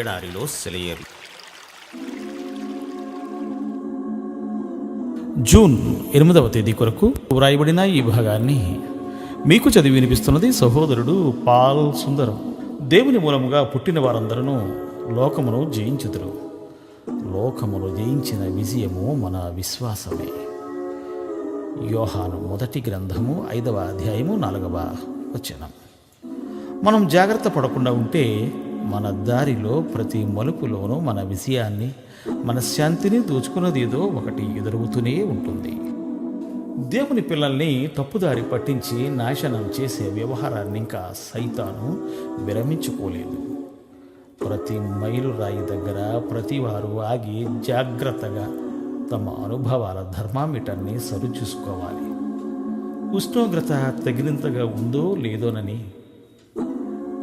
ఎడారిలో సెలయేరు. జూన్ 8వ తేదీ కొరకు వ్రాయబడిన ఈ భాగాన్ని మీకు చదివి వినిపిస్తున్నది సహోదరుడు పాల్ సుందరం. దేవుని మూలముగా పుట్టిన వారందరూ లోకమును జయించుదురు. లోకమును జయించిన విజయము మన విశ్వాసమే. యోహాను మొదటి గ్రంథము 5వ అధ్యాయము 4వ వచనం. మనం జాగ్రత్త పడకుండా ఉంటే మన దారిలో ప్రతి మలుపులోనూ మన విజయాన్ని, మన శాంతిని దోచుకున్నది ఏదో ఒకటి ఎదురవుతూనే ఉంటుంది. దేవుని పిల్లల్ని తప్పుదారి పట్టించి నాశనం చేసే వ్యవహారాన్ని ఇంకా సైతాను విరమించుకోలేదు. ప్రతి మైలు రాయి దగ్గర ప్రతి వారు ఆగి జాగ్రత్తగా తమ అనుభవాల థర్మామీటర్ని సరిచూసుకోవాలి. ఉష్ణోగ్రత తగినంతగా ఉందో లేదోనని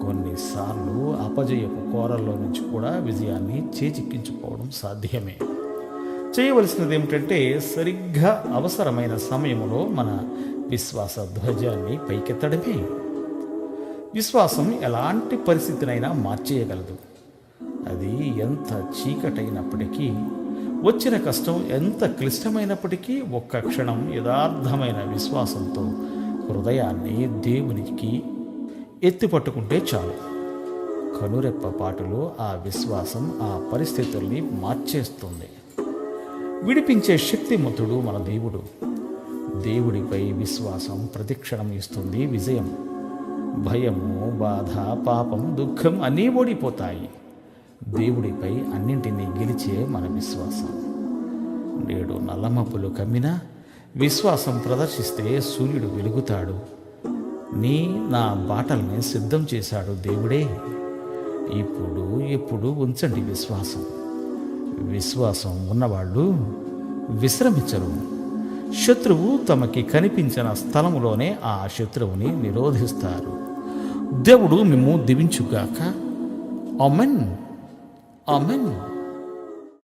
కొన్నిసార్లు అపజయపు కోరల్లో నుంచి కూడా విజయాన్ని చేజిక్కించుకోవడం సాధ్యమే. చేయవలసినది ఏమిటంటే సరిగ్గా అవసరమైన సమయంలో మన విశ్వాస ధ్వజాన్ని పైకెత్తడమే. విశ్వాసం ఎలాంటి పరిస్థితినైనా మార్చేయగలదు. అది ఎంత చీకటైనప్పటికీ, వచ్చిన కష్టం ఎంత క్లిష్టమైనప్పటికీ ఒక్క క్షణం యథార్థమైన విశ్వాసంతో హృదయాన్ని దేవునికి ఎత్తిపట్టుకుంటే చాలు. కనురెప్ప పాటులో ఆ విశ్వాసం ఆ పరిస్థితుల్ని మార్చేస్తుంది. విడిపించే శక్తిమంతుడు మన దేవుడు. దేవుడిపై విశ్వాసం ప్రతిక్షణం ఇస్తుంది విజయం. భయము, బాధ, పాపం, దుఃఖం అన్నీ ఓడిపోతాయి. దేవుడిపై అన్నింటినీ గెలిచే మన విశ్వాసం. నేడు నల్లమబ్బులు కమ్మినా విశ్వాసం ప్రదర్శిస్తే సూర్యుడు వెలుగుతాడు. నా బాటల్ని సిద్ధం చేశాడు దేవుడే. ఇప్పుడు ఎప్పుడు ఉంచండి విశ్వాసం. విశ్వాసం ఉన్నవాళ్ళు విశ్రమించరు. శత్రువు తమకి కనిపించిన స్థలములోనే ఆ శత్రువుని నిరోధిస్తారు. దేవుడు మిమ్ము దీవించుగాక. ఆమెన్. ఆమెన్.